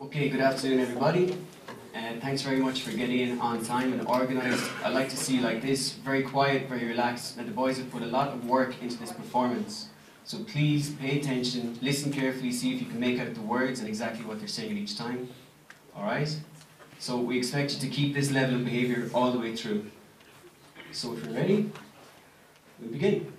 Okay, good afternoon everybody, and thanks very much for getting in on time and organised. I like to see you like this, very quiet, very relaxed, and the boys have put a lot of work into this performance. So please pay attention, listen carefully, see if you can make out the words and exactly what they're saying at each time. Alright? So we expect you to keep this level of behaviour all the way through. So if you're ready, we'll begin.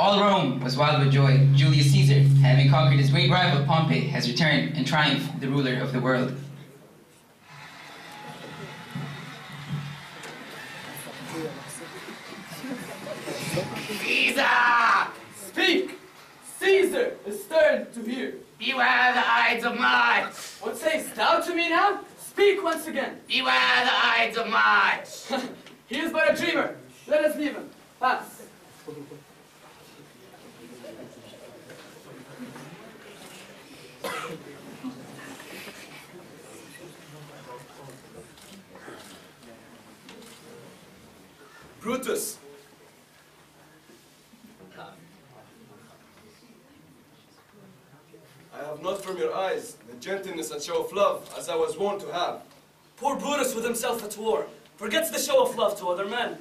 All Rome was wild with joy. Julius Caesar, having conquered his great rival Pompey, has returned in triumph, the ruler of the world. Caesar! Speak! Caesar is stirred to hear. Beware the Ides of March! What sayest thou to me now? Speak once again. Beware the Ides of March! He is but a dreamer. Let us leave him. Pass. Brutus! I have not from your eyes the gentleness and show of love as I was wont to have. Poor Brutus with himself at war, forgets the show of love to other men.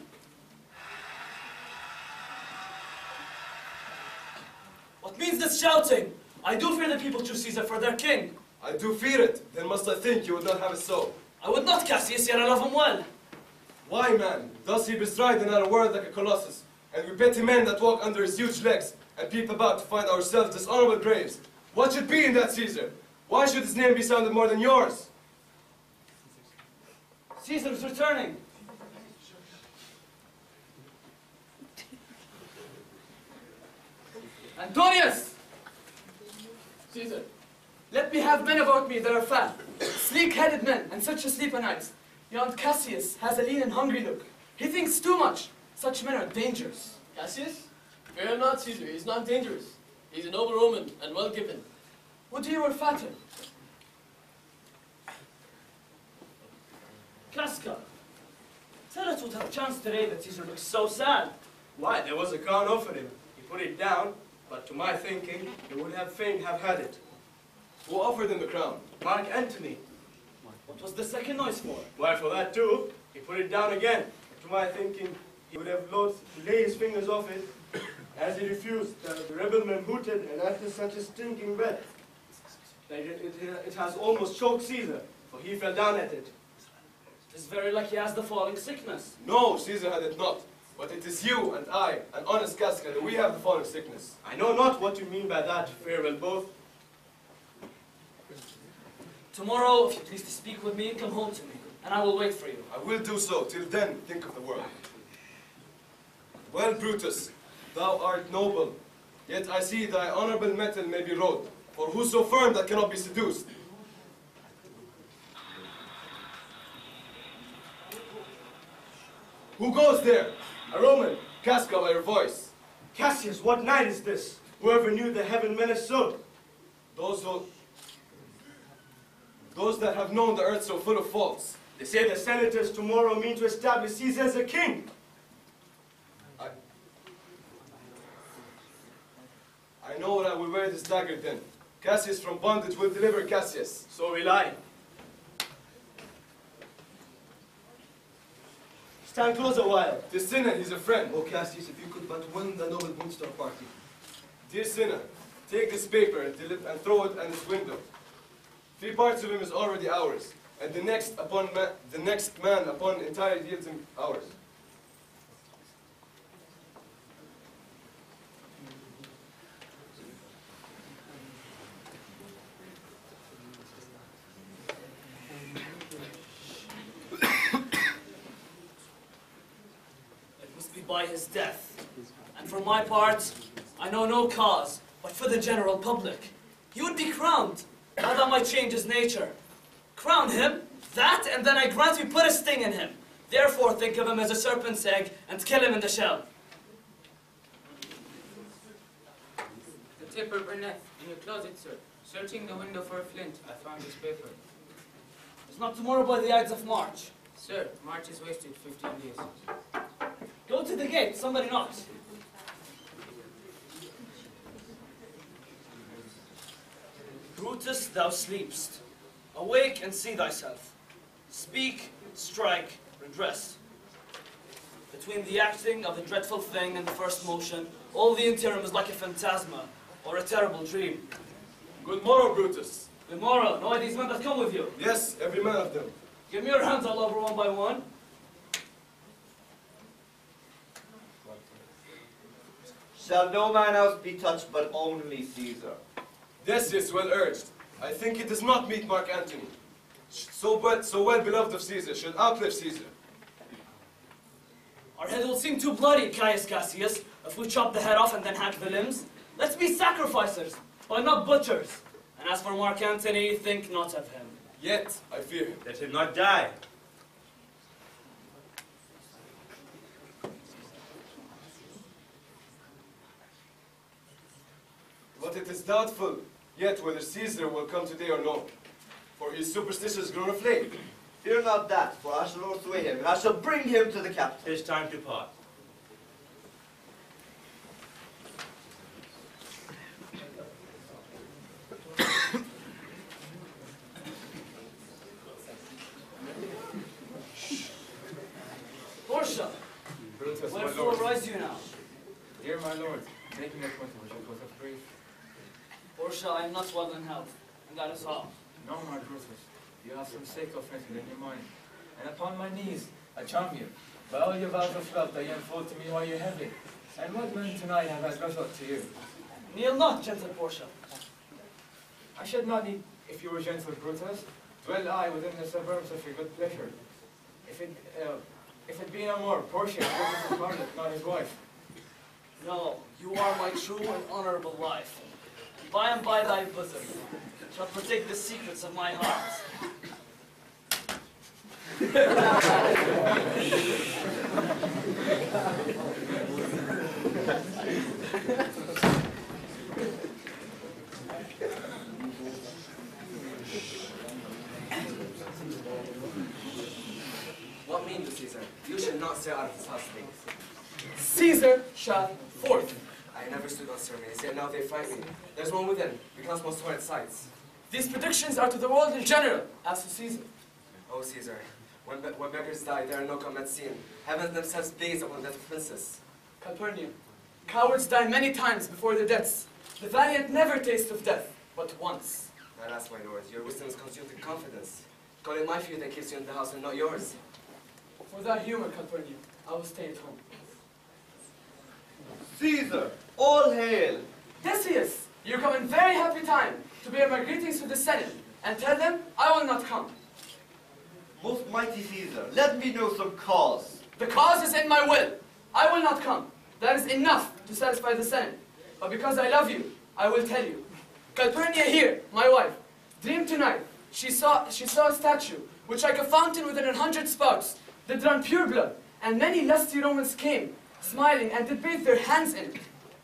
What means this shouting? I do fear the people choose Caesar for their king. I do fear it, then must I think you would not have it so. I would not, Cassius, yet I love him well. Why, man? Does he bestride in our world like a colossus, and we petty men that walk under his huge legs, and peep about to find ourselves dishonorable graves? What should be in that Caesar? Why should his name be sounded more than yours? Caesar is returning. Antonius! Caesar, let me have men about me that are fat, sleek-headed men, and such asleep o' nights. Yond Cassius has a lean and hungry look. He thinks too much. Such men are dangerous. Cassius? Fear not, Caesar. He is not dangerous. He is a noble Roman and well given. Would you were fatter? Casca, tell us what have chanced today that Caesar looks so sad. Why, there was a crown offered him. He put it down, but to my thinking, he would have fain have had it. Who offered him the crown? Mark Antony. What was the second noise for? Why, for that too, he put it down again. To my thinking, he would have loathed to lay his fingers off it. As he refused, the rebel men hooted, and after such a stinking breath, that it has almost choked Caesar, for he fell down at it. It is very like he has the falling sickness. No, Caesar had it not. But it is you and I, and honest Casca, that we have the falling sickness. I know not what you mean by that, farewell both. Tomorrow, if you please to speak with me, come home to me, and I will wait for you. I will do so. Till then, think of the world. Well, Brutus, thou art noble, yet I see thy honorable metal may be wrought, for who's so firm that cannot be seduced? Who goes there? A Roman. Casca by your voice. Cassius, what night is this? Whoever knew the heaven menaced so? Those that have known the earth so full of faults. They say the senators tomorrow mean to establish Caesar as a king. I know what I will wear this dagger then. Cassius from bondage will deliver Cassius. So will I. Stand close a while. This Cinna, he's a friend. Oh, Cassius, if you could but win the noble Munster party. Dear Cinna, take this paper and throw it at his window. 3 parts of him is already ours, and the next man upon entire yields him ours. It must be by his death. And for my part, I know no cause, but for the general public. He would be crowned. How that might change his nature. Crown him, that, and then I grant we put a sting in him. Therefore think of him as a serpent's egg, and kill him in the shell. The taper burneth in your closet, sir. Searching the window for a flint, I found this paper. It's not tomorrow by the Ides of March. Sir, March is wasted 15 days. Go to the gate, somebody knocks. Brutus, thou sleepst. Awake and see thyself. Speak, strike, redress. Between the acting of the dreadful thing and the first motion, all the interim is like a phantasma, or a terrible dream. Good morrow, Brutus. Good morrow. Know these men that come with you? Yes, every man of them. Give me your hands all over one by one. Shall no man else be touched but only Caesar? Decius, well urged. I think it does not meet Mark Antony. So well beloved of Caesar, should outlive Caesar. Our head will seem too bloody, Caius Cassius, if we chop the head off and then hack the limbs. Let's be sacrificers, but not butchers. And as for Mark Antony, think not of him. Yet, I fear. Let him not die. But it is doubtful yet whether Caesar will come today or no, for his superstitious grown aflame. Fear not that, for I shall oversway him, and I shall bring him to the capital. 'Tis time to part. Portia, Brutus, my wherefore lord. rise you now? Dear my lord, making a point which it was of brief. Portia, I am not well in health, and that is all. No, my Brutus, you have some sacred friendship in your mind. And upon my knees, I charm you. By all your vows of love that you unfold to me while you're heavy. And what man tonight have I brought to you? Kneel not, gentle Portia. I should not need, if you were gentle, Brutus, dwell I within the suburbs of your good pleasure. If it be no more, Portia, Brutus' harlot, not his wife. No, you are my true and honorable wife. By and by thy bosom shall protect the secrets of my heart. What mean you, Caesar? You should not say out of this house things. Caesar shall forth. I never stood on ceremonies, yet now they fright me. There's one within, becomes most horrid sights. These predictions are to the world in general, as to Caesar. Oh, Caesar, when beggars die, there are no combat seen. Heavens themselves blaze upon death of princes. Calpurnia, cowards die many times before their deaths. The valiant never taste of death, but once. Alas, my lord, your wisdom is consumed with confidence. Call it my fear that keeps you in the house and not yours. For thy humor, Calpurnia, I will stay at home. Caesar, all hail! Decius, you come in very happy time to bear my greetings to the Senate, and tell them I will not come. Most mighty Caesar, let me know some cause. The cause is in my will. I will not come. That is enough to satisfy the Senate. But because I love you, I will tell you. Calpurnia here, my wife, dreamed tonight. She saw a statue, which like a fountain within 100 spouts, did run pure blood, and many lusty Romans came, smiling, and did bathe their hands in it.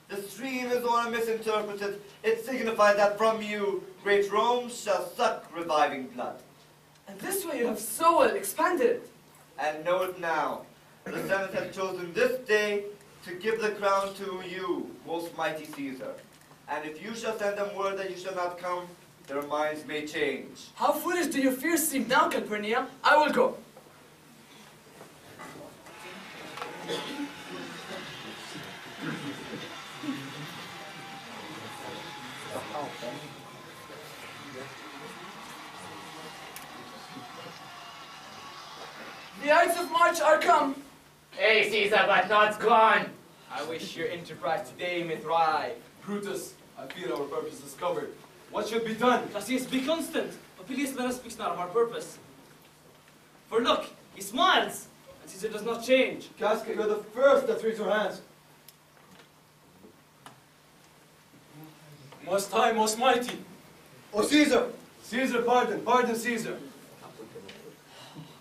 The stream is all misinterpreted. It signifies that from you, great Rome shall suck reviving blood. And this way you have so well expanded it. And know it now. The Senate has chosen this day to give the crown to you, most mighty Caesar. And if you shall send them word that you shall not come, their minds may change. How foolish do your fears seem now, Calpurnia? I will go. The Ides of March are come. Hey, Caesar, but not gone. I wish your enterprise today may thrive. Brutus, I feel our purpose is covered. What should be done? Cassius, be constant. But please let us speak not of our purpose. For look, he smiles, and Caesar does not change. Casca, you're the first that raise your hands. Most high, most mighty. Oh, Caesar! Caesar, pardon Caesar.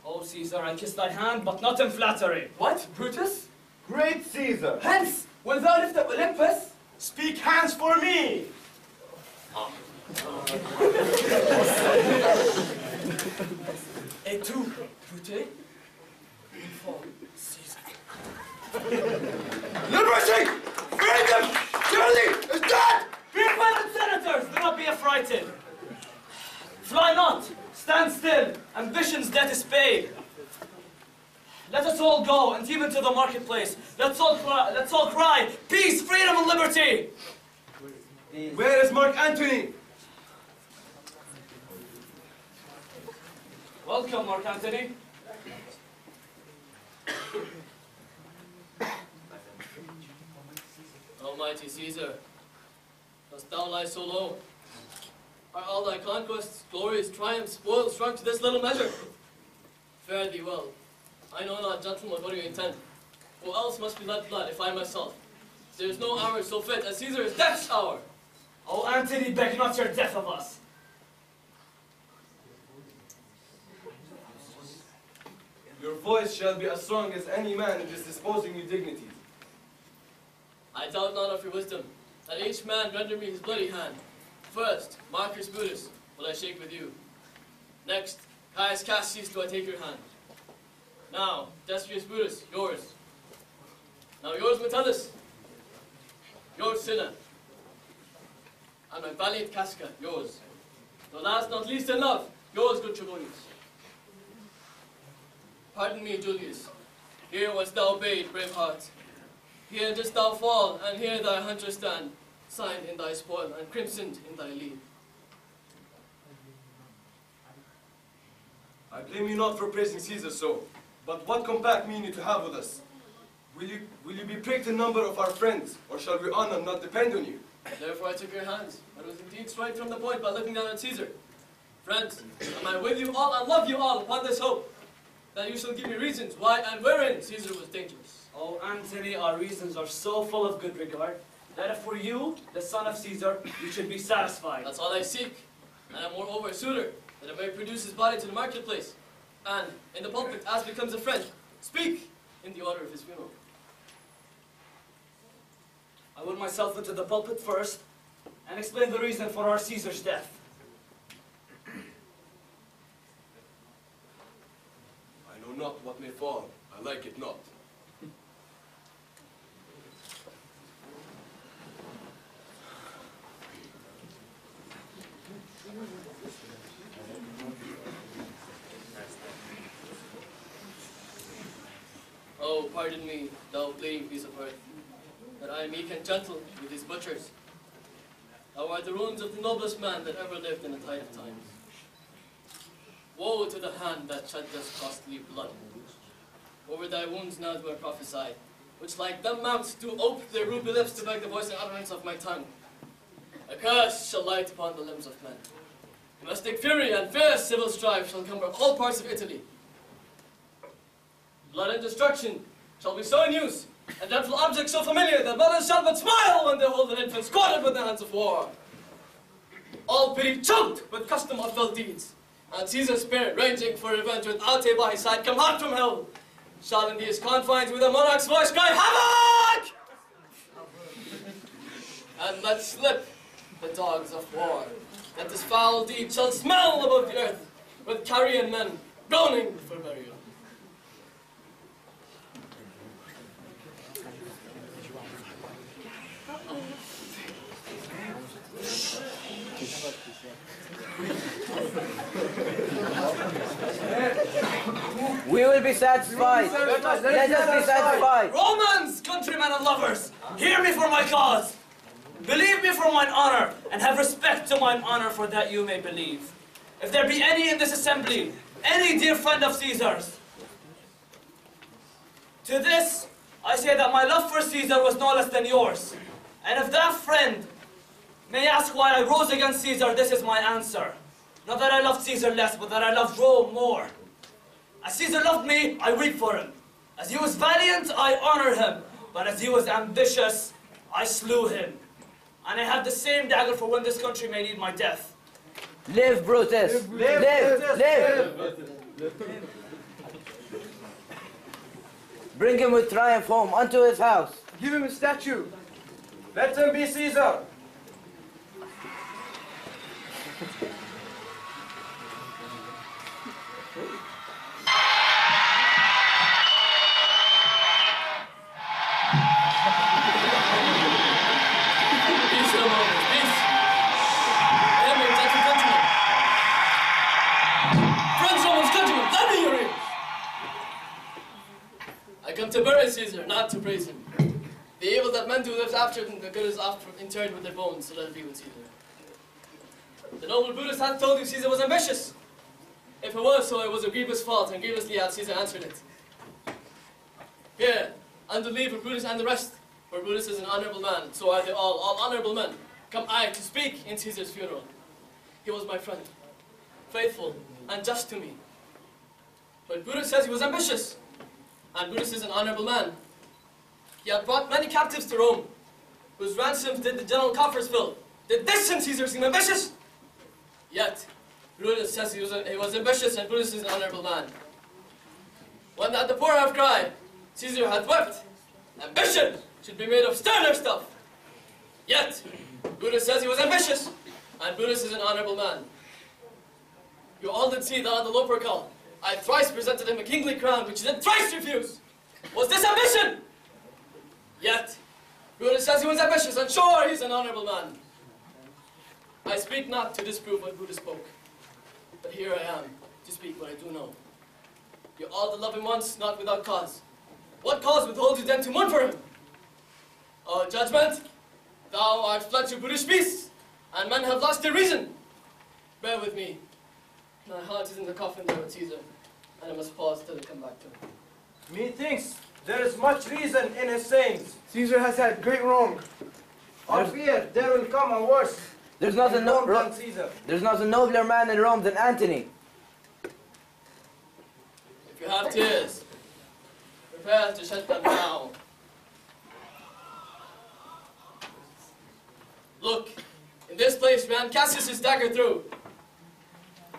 Oh, Caesar, I kiss thy hand, but not in flattery. What, Brutus? Great Caesar! Hence, wilt thou lift up Olympus? Speak hands for me! Et tu, Brute? Fall, Caesar. Liberty! Freedom! Charlie is dead! Be silent, senators! Do not be affrighted. oppression's debt is paid. Let us all go, and even to the marketplace. Let's all cry, peace, freedom, and liberty. Where is Mark Antony? Welcome, Mark Antony. Almighty Caesar, dost thou lie so low? Are all thy conquests, glories, triumphs, spoils shrunk to this little measure? Fare thee well. I know not, gentlemen, what you intend. Who else must be let blood if I myself? There is no hour so fit as Caesar's death's hour. O Antony, beg not your death of us. Your voice shall be as strong as any man in this disposing you dignities. I doubt not of your wisdom, that each man render me his bloody hand. First, Marcus Brutus, will I shake with you. Next, Caius Cassius, do I take your hand. Now, Decius Brutus, yours. Now yours, Metellus. Yours, Cinna. And my valiant Casca, yours. The last not least in love, yours, good Trebonius. Pardon me, Julius. Here wast thou bade, brave heart. Here didst thou fall, and here thy hunter stand, signed in thy spoil, and crimsoned in thy lead. I blame you not for praising Caesar so, but what compact mean you to have with us? Will you be pricked in number of our friends, or shall we honor not depend on you? Therefore I took your hands, but was indeed straight from the point by looking down at Caesar. Friends, am I with you all and love you all upon this hope, that you shall give me reasons why and wherein Caesar was dangerous. Oh, Antony, our reasons are so full of good regard, that if for you, the son of Caesar, you should be satisfied. That's all I seek, and I'm moreover a suitor, that I may produce his body to the marketplace, and in the pulpit, as becomes a friend, speak in the order of his funeral. I will myself into the pulpit first, and explain the reason for our Caesar's death. I know not what may fall, I like it not. Oh, pardon me, thou bleeding piece of earth, that I am meek and gentle with these butchers. Thou art the ruins of the noblest man that ever lived in the tide of times. Woe to the hand that shed this costly blood. Over thy wounds now do I prophesy, which like them mounts do ope their ruby lips to beg the voice and utterance of my tongue. A curse shall light upon the limbs of men. Domestic fury and fierce civil strife shall encumber all parts of Italy. Blood and destruction shall be so in use, and dreadful objects so familiar that mothers shall but smile when they hold an infant squatted with the hands of war. All pity choked with custom of fell deeds, and Caesar's spirit raging for revenge without a by his side come hot from hell, shall in these confines with a monarch's voice cry havoc! And let slip the dogs of war, that this foul deed shall smell above the earth, with carrion men groaning for burial. We will be satisfied. Let us be satisfied. Romans, countrymen and lovers, hear me for my cause. Believe me for mine honor, and have respect to mine honor for that you may believe. If there be any in this assembly, any dear friend of Caesar's, to this I say that my love for Caesar was no less than yours. And if that friend may ask why I rose against Caesar, this is my answer. Not that I loved Caesar less, but that I loved Rome more. As Caesar loved me, I weep for him. As he was valiant, I honor him. But as he was ambitious, I slew him. And I have the same dagger for when this country may need my death. Live, Brutus! Live! Bring him with triumph home unto his house. Give him a statue. Let him be Caesar. I come to bury Caesar, not to praise him. The evil that men do lives after them, the good is after interred with their bones, so let it be with Caesar. The noble Brutus hath told you Caesar was ambitious. If it was so, it was a grievous fault, and grievously hath Caesar answered it. Here, under leave of Brutus and the rest, for Brutus is an honourable man, so are they all honourable men. Come I to speak in Caesar's funeral. He was my friend, faithful and just to me. But Brutus says he was ambitious, and Brutus is an honourable man. He had brought many captives to Rome, whose ransoms did the general coffers fill. Did this in Caesar seem ambitious? Yet, Brutus says he was ambitious, and Brutus is an honourable man. When that the poor have cried, Caesar hath wept. Ambition should be made of sterner stuff. Yet, Brutus says he was ambitious, and Brutus is an honourable man. You all did see that on the Lupercal, I thrice presented him a kingly crown, which he did thrice refuse. Was this ambition? Yet, Brutus says he was ambitious, and sure he's an honourable man. I speak not to disprove what Brutus spoke, but here I am to speak what I do know. You all did love him once, not without cause. What cause withholds you then to mourn for him? O judgment, thou art fled to brutish beasts, and men have lost their reason. Bear with me. My heart is in the coffin there with Caesar, and I must pause till I come back to him. Methinks there is much reason in his sayings. Caesar has had great wrong. I fear there will come a worse. There's not a nobler man in Rome than Antony. If you have tears, prepare to shed them now. Look, in this place ran Cassius' dagger through.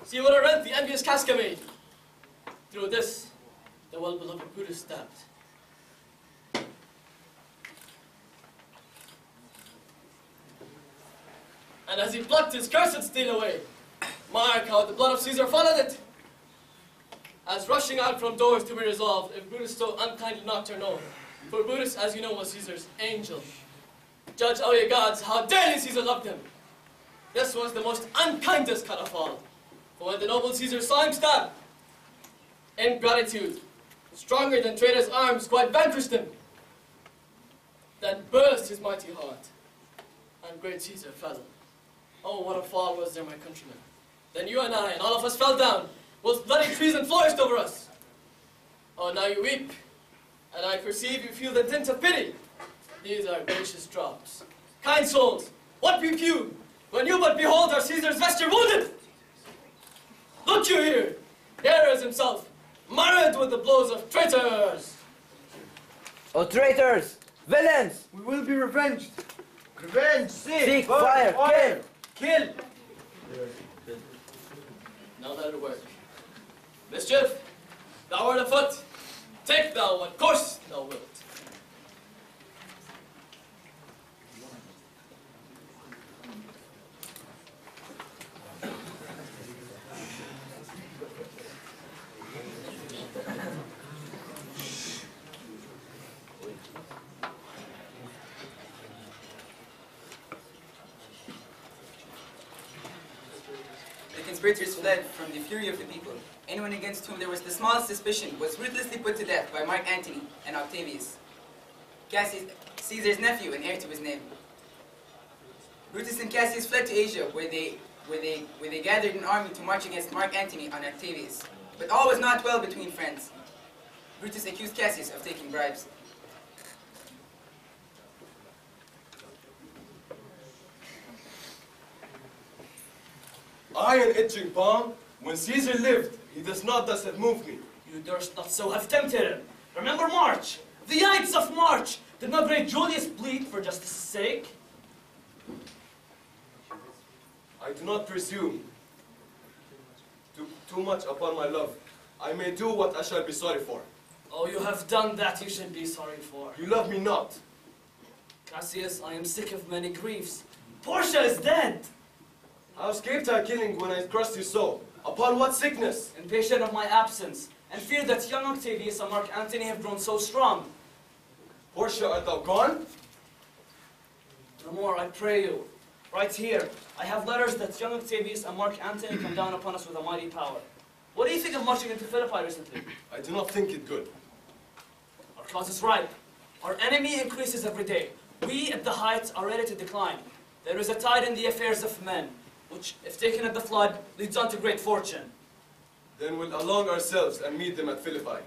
See what a rent the envious Casca made. Through this, the well-beloved Brutus stabbed. And as he plucked his cursed steel away, mark how the blood of Caesar followed it. As rushing out from doors to be resolved, if Brutus so unkindly knocked her no. For Brutus, as you know, was Caesar's angel. Judge, O ye gods, how dearly Caesar loved him. This was the most unkindest cut of all. For when the noble Caesar saw him stabbed, ingratitude, stronger than traitors' arms, quite vanquished him. Then burst his mighty heart, and great Caesar fell. Oh, what a fall was there, my countrymen. Then you and I, and all of us fell down, whilst bloody treason flourished over us. Oh, now you weep, and I perceive you feel the tint of pity. These are gracious drops. Kind souls, what weep you, when you but behold our Caesar's vesture wounded? Look you here, here is himself, marred with the blows of traitors. O traitors, villains! We will be revenged. Revenge, Seek, fire, kill! Kill! Now let it work. Mischief, thou art afoot. Take thou what course thou wilt. The conspirators fled from the fury of the people. Anyone against whom there was the smallest suspicion was ruthlessly put to death by Mark Antony and Octavius, Caesar's nephew and heir to his name. Brutus and Cassius fled to Asia, where they gathered an army to march against Mark Antony and Octavius. But all was not well between friends. Brutus accused Cassius of taking bribes. I, an itching palm, when Caesar lived, he does not thus have moved me. You durst not so have tempted him. Remember March, the Ides of March. Did not great Julius bleed for justice' sake? I do not presume too much upon my love. I may do what I shall be sorry for. Oh, you have done that you should be sorry for. You love me not. Cassius, I am sick of many griefs. Portia is dead. How escaped I killing when I crushed you so? Upon what sickness? Impatient of my absence, and fear that young Octavius and Mark Antony have grown so strong. Portia, art thou gone? No more, I pray you. Right here, I have letters that young Octavius and Mark Antony come down upon us with a mighty power. What do you think of marching into Philippi recently? I do not think it good. Our cause is ripe. Our enemy increases every day. We at the heights are ready to decline. There is a tide in the affairs of men, which, if taken at the flood, leads on to great fortune. Then we'll along ourselves and meet them at Philippi.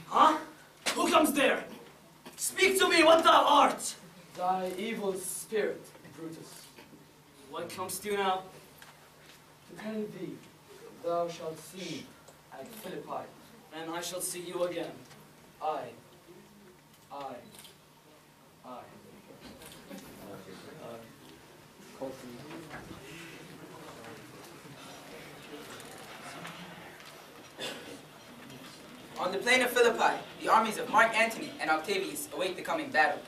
Huh? Who comes there? Speak to me what thou art! Thy evil spirit, Brutus. What comes to you now? To tell thee, thou shalt see me at Philippi. And I shall see you again. I. On the plain of Philippi, the armies of Mark Antony and Octavius await the coming battle.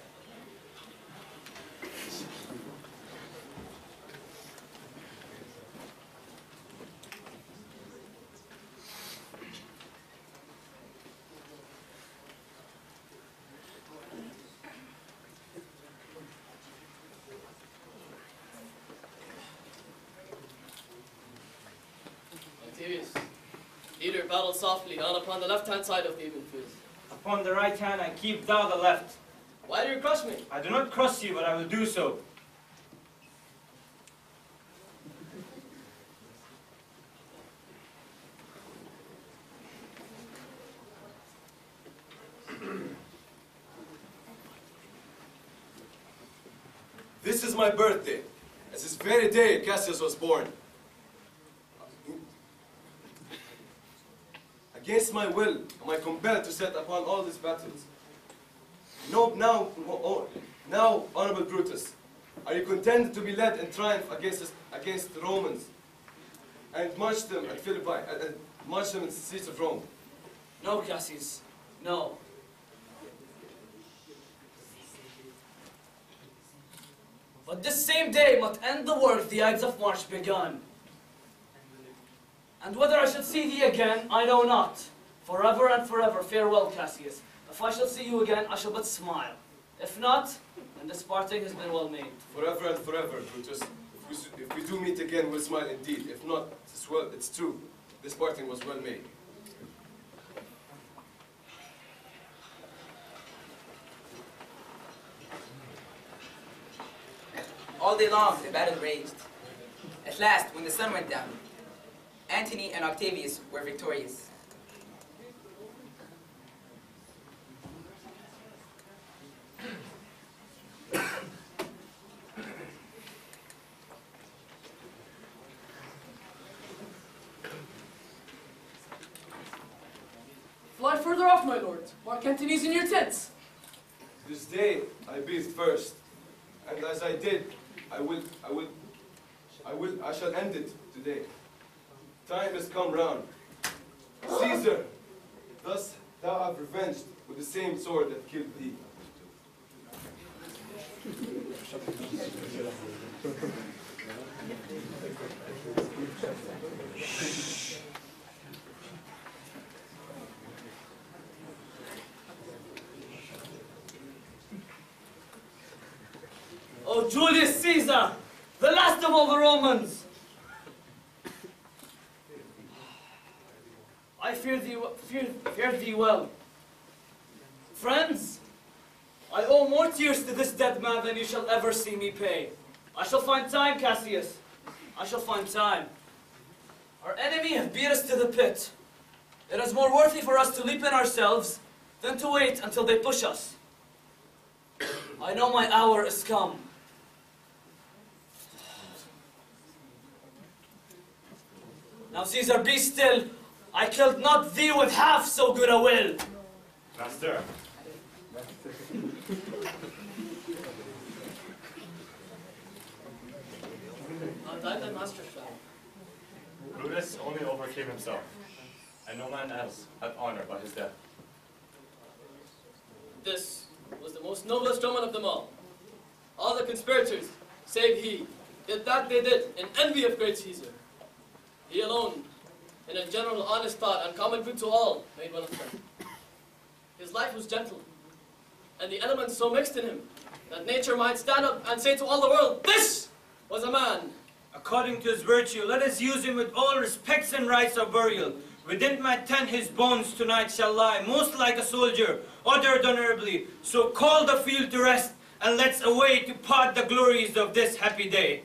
Octavius, leader, battle softly on upon the left-hand side of the even field. Upon the right hand, and keep thou the left. Why do you crush me? I do not cross you, but I will do so. This is my birthday. As this very day Cassius was born. Against my will am I compelled to set upon all these battles. Now, honorable Brutus, are you content to be led in triumph against the Romans and march them at Philippi and march them in the streets of Rome? No, Cassius, no. But this same day must end the work the Ides of March begun. And whether I shall see thee again, I know not. Forever and forever, farewell, Cassius. If I shall see you again, I shall but smile. If not, then this parting has been well made. Forever and forever, Brutus. If we do meet again, we'll smile indeed. If not, it's true. This parting was well made. All day long, the battle raged. At last, when the sun went down, Antony and Octavius were victorious. Fly further off, my lord. Mark Antony's in your tents. This day I breathed first, and as I did, I shall end it today. Time has come round. Caesar, thus thou art revenged with the same sword that killed thee. Oh, Julius Caesar, the last of all the Romans! I fear thee well. Friends, I owe more tears to this dead man than you shall ever see me pay. I shall find time, Cassius. I shall find time. Our enemy have beat us to the pit. It is more worthy for us to leap in ourselves than to wait until they push us. I know my hour is come. Now, Caesar, be still. I killed not thee with half so good a will. Master. Thy master shall. Brutus only overcame himself, and no man else hath honor by his death. This was the most noblest Roman of them all. All the conspirators, save he, did that they did in envy of great Caesar. He alone, in a general honest thought and common good to all, made one of them. His life was gentle, and the elements so mixed in him that nature might stand up and say to all the world, this was a man according to his virtue, let us use him with all respects and rights of burial. Within my tent his bones tonight shall lie, most like a soldier, uttered honorably. So call the field to rest, and let's away to part the glories of this happy day.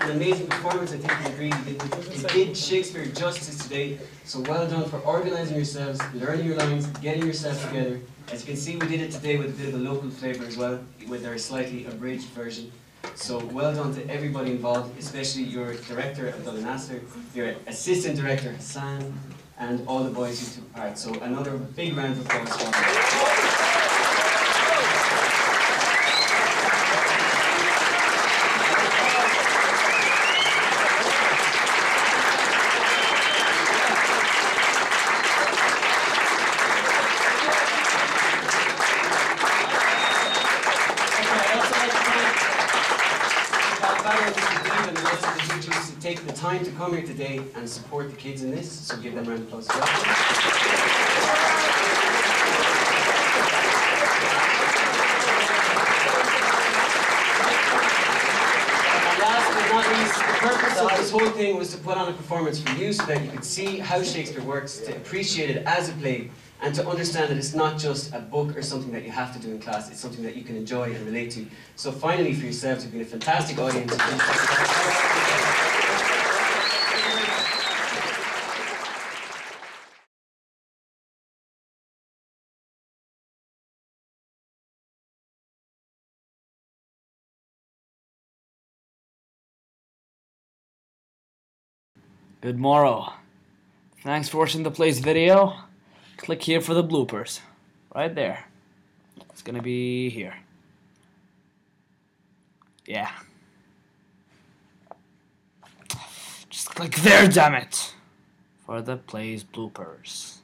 An amazing performance. I think you agreed. You did Shakespeare justice today. So well done for organising yourselves, learning your lines, getting yourselves together. As you can see, we did it today with a bit of a local flavour as well, with our slightly abridged version. So well done to everybody involved, especially your director, Abdullah Nasser, your assistant director, Hassan, and all the boys who took part. So another big round of applause for them. Take the time to come here today and support the kids in this, so give them a round of applause. And last but not least, the purpose of this whole thing was to put on a performance for you so that you could see how Shakespeare works, to appreciate it as a play, and to understand that it's not just a book or something that you have to do in class, it's something that you can enjoy and relate to. So finally, for yourselves, you've been a fantastic audience. Good morrow. Thanks for watching the play's video. Click here for the bloopers. Right there. It's gonna be here. Yeah. Just click there, damn it! For the play's bloopers.